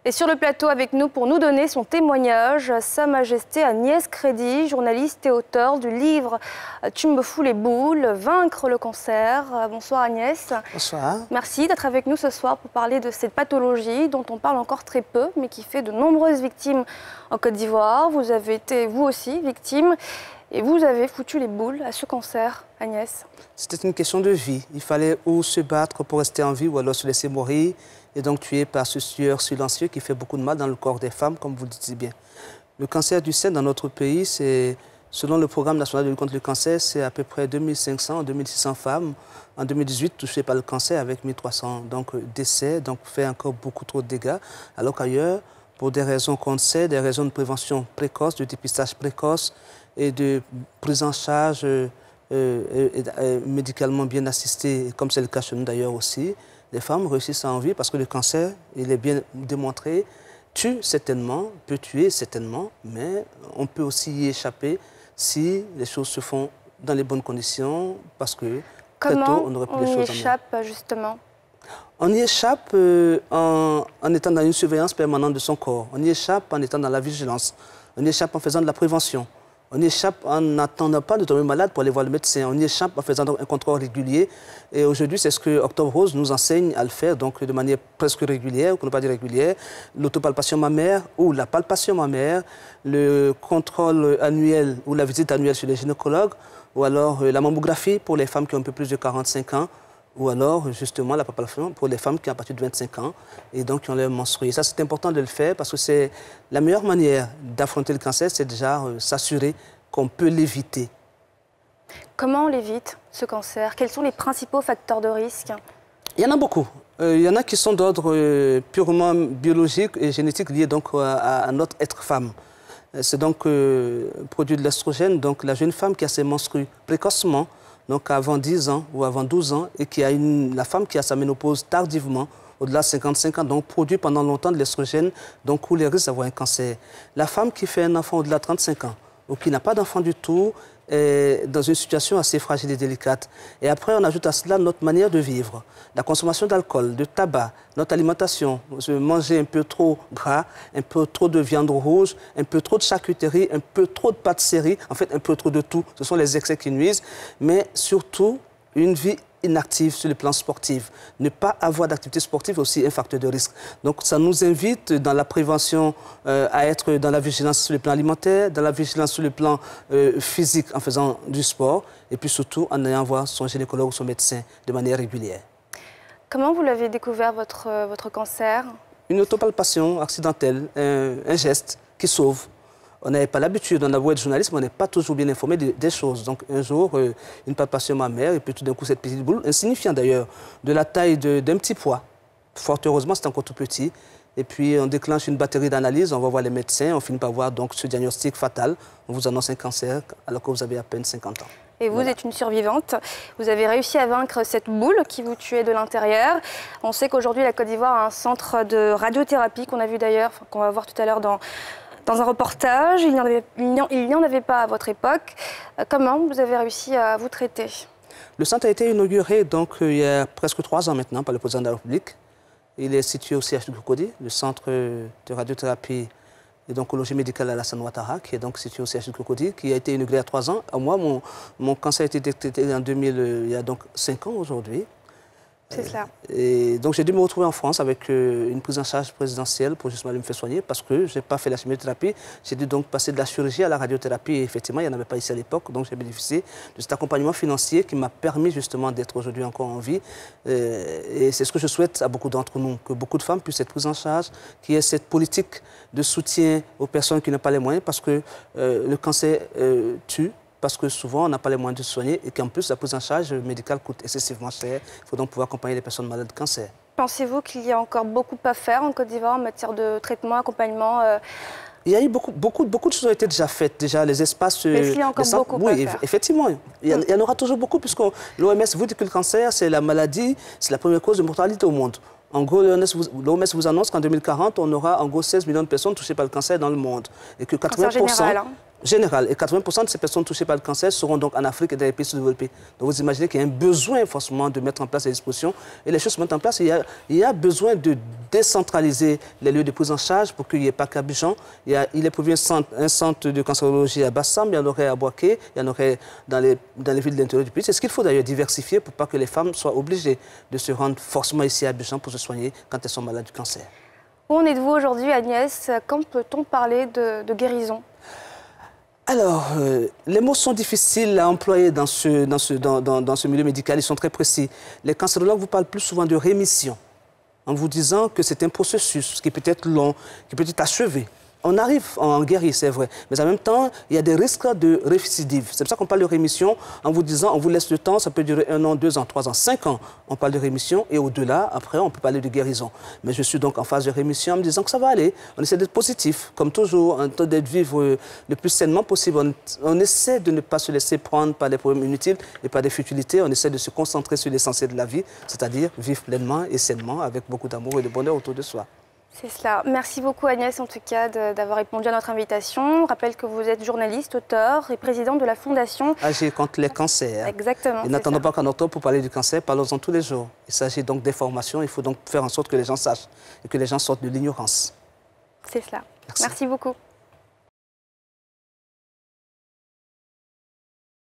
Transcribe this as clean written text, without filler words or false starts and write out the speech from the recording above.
Et sur le plateau avec nous pour nous donner son témoignage, Sa Majesté Agnès Crédy, journaliste et auteure du livre « Tu me fous les boules, vaincre le cancer ». Bonsoir Agnès. Bonsoir. Merci d'être avec nous ce soir pour parler de cette pathologie dont on parle encore très peu, mais qui fait de nombreuses victimes en Côte d'Ivoire. Vous avez été vous aussi victime et vous avez foutu les boules à ce cancer, Agnès. C'était une question de vie. Il fallait ou se battre pour rester en vie ou alors se laisser mourir. Et donc tué par ce sueur silencieux qui fait beaucoup de mal dans le corps des femmes, comme vous le dites bien. Le cancer du sein dans notre pays, c'est, selon le programme national de lutte contre le cancer, c'est à peu près 2500, 2600 femmes en 2018 touchées par le cancer avec 1300 décès, donc fait encore beaucoup trop de dégâts. Alors qu'ailleurs, pour des raisons qu'on sait, des raisons de prévention précoce, de dépistage précoce et de prise en charge médicalement bien assistée, comme c'est le cas chez nous d'ailleurs aussi, les femmes réussissent à en vivre parce que le cancer, il est bien démontré, tue certainement, peut tuer certainement, mais on peut aussi y échapper si les choses se font dans les bonnes conditions, parce que très tôt, on aurait pu les choses en main. Comment on y échappe justement? On y échappe en étant dans une surveillance permanente de son corps. On y échappe en étant dans la vigilance. On y échappe en faisant de la prévention. On y échappe en n'attendant pas de tomber malade pour aller voir le médecin. On y échappe en faisant un contrôle régulier. Et aujourd'hui, c'est ce que Octobre Rose nous enseigne à le faire, donc de manière presque régulière, pour ne pas dire régulière. L'autopalpation mammaire ou la palpation mammaire, le contrôle annuel ou la visite annuelle chez les gynécologues, ou alors la mammographie pour les femmes qui ont un peu plus de 45 ans, ou alors justement la palpation pour les femmes qui ont à partir de 25 ans et donc qui ont leur menstrué. Ça, c'est important de le faire parce que c'est la meilleure manière d'affronter le cancer, c'est déjà s'assurer qu'on peut l'éviter. Comment on l'évite, ce cancer? Quels sont les principaux facteurs de risque? Il y en a beaucoup. Il y en a qui sont d'ordre purement biologique et génétique liés donc à notre être femme. C'est donc produit de l'estrogène, donc la jeune femme qui a ses menstrues précocement, donc avant 10 ans ou avant 12 ans, et qui a la femme qui a sa ménopause tardivement, au-delà de 55 ans, donc produit pendant longtemps de l'estrogène, donc court les risques d'avoir un cancer. La femme qui fait un enfant au-delà de 35 ans, ou qui n'a pas d'enfant du tout, est dans une situation assez fragile et délicate. Et après, on ajoute à cela notre manière de vivre, la consommation d'alcool, de tabac, notre alimentation, manger un peu trop gras, un peu trop de viande rouge, un peu trop de charcuterie, un peu trop de pâtisserie, en fait un peu trop de tout. Ce sont les excès qui nuisent, mais surtout une vie inactive sur le plan sportif. Ne pas avoir d'activité sportive est aussi un facteur de risque. Donc ça nous invite dans la prévention à être dans la vigilance sur le plan alimentaire, dans la vigilance sur le plan physique en faisant du sport et puis surtout en allant voir son gynécologue ou son médecin de manière régulière. Comment vous l'avez découvert, votre cancer? Une autopalpation accidentelle, un geste qui sauve. On n'avait pas l'habitude, on a beau être journaliste, mais on n'est pas toujours bien informé des choses. Donc un jour, une palpation mammaire, et puis tout d'un coup, cette petite boule, insignifiant d'ailleurs, de la taille d'un petit pois. Fort heureusement, c'est encore tout petit. Et puis on déclenche une batterie d'analyses, on va voir les médecins, on finit par voir donc ce diagnostic fatal. On vous annonce un cancer alors que vous avez à peine 50 ans. Et vous êtes une survivante. Vous avez réussi à vaincre cette boule qui vous tuait de l'intérieur. On sait qu'aujourd'hui, la Côte d'Ivoire a un centre de radiothérapie qu'on a vu d'ailleurs, qu'on va voir tout à l'heure dans un reportage. Il n'y en avait pas à votre époque. Comment vous avez réussi à vous traiter? Le centre a été inauguré donc, il y a presque 3 ans maintenant par le président de la République. Il est situé au CHU de Cocody, le centre de radiothérapie et d'oncologie médicale Alassane Ouattara, qui est donc situé au CHU de Cocody, qui a été inauguré il y a 3 ans. Moi, mon cancer a été détecté en 2000, il y a donc 5 ans aujourd'hui. C'est cela. Et donc j'ai dû me retrouver en France avec une prise en charge présidentielle pour justement aller me faire soigner parce que je n'ai pas fait la chimiothérapie. J'ai dû donc passer de la chirurgie à la radiothérapie et effectivement il n'y en avait pas ici à l'époque. Donc j'ai bénéficié de cet accompagnement financier qui m'a permis justement d'être aujourd'hui encore en vie. Et c'est ce que je souhaite à beaucoup d'entre nous, que beaucoup de femmes puissent être prises en charge, qu'il y ait cette politique de soutien aux personnes qui n'ont pas les moyens parce que le cancer tue. Parce que souvent, on n'a pas les moyens de se soigner et qu'en plus, la prise en charge médicale coûte excessivement cher. Il faut donc pouvoir accompagner les personnes malades de cancer. Pensez-vous qu'il y a encore beaucoup à faire en Côte d'Ivoire en matière de traitement, accompagnement Il y a eu beaucoup de choses ont été déjà faites. Déjà, les espaces... Mais est-ce qu'il y a encore beaucoup à faire? Effectivement. Il y en aura toujours beaucoup puisque l'OMS vous dit que le cancer, c'est la maladie, c'est la première cause de mortalité au monde. En gros, l'OMS vous annonce qu'en 2040, on aura en gros 16 millions de personnes touchées par le cancer dans le monde. Et que 80%, cancer général, hein. générale. Et 80% de ces personnes touchées par le cancer seront donc en Afrique et dans les pays sous-développés. Donc vous imaginez qu'il y a un besoin forcément de mettre en place des dispositions. Et les choses se mettent en place. Il y a besoin de décentraliser les lieux de prise en charge pour qu'il n'y ait pas qu'Abidjan. Il est prévu un centre de cancérologie à Bassam, il y en aurait à Boaké, il y en aurait dans les villes de l'intérieur du pays. C'est ce qu'il faut d'ailleurs diversifier pour pas que les femmes soient obligées de se rendre forcément ici à Abidjan pour se soigner quand elles sont malades du cancer. Où en êtes-vous aujourd'hui, Agnès? Quand peut-on parler de guérison? Alors, les mots sont difficiles à employer dans ce milieu médical, ils sont très précis. Les cancérologues vous parlent plus souvent de rémission, en vous disant que c'est un processus qui peut être long, qui peut être achevé. On arrive à en guérir, c'est vrai, mais en même temps, il y a des risques de récidive. C'est pour ça qu'on parle de rémission en vous disant, on vous laisse le temps, ça peut durer 1 an, 2 ans, 3 ans, 5 ans. On parle de rémission et au-delà, après, on peut parler de guérison. Mais je suis donc en phase de rémission en me disant que ça va aller. On essaie d'être positif, comme toujours, en train d'être vivre le plus sainement possible. On essaie de ne pas se laisser prendre par des problèmes inutiles et par des futilités. On essaie de se concentrer sur l'essentiel de la vie, c'est-à-dire vivre pleinement et sainement avec beaucoup d'amour et de bonheur autour de soi. C'est cela. Merci beaucoup Agnès en tout cas d'avoir répondu à notre invitation. Je rappelle que vous êtes journaliste, auteur et président de la fondation Agir contre les cancers. Exactement. Et n'attendons pas qu'en octobre pour parler du cancer, parlons-en tous les jours. Il s'agit donc d'information, il faut donc faire en sorte que les gens sachent et que les gens sortent de l'ignorance. C'est cela. Merci beaucoup.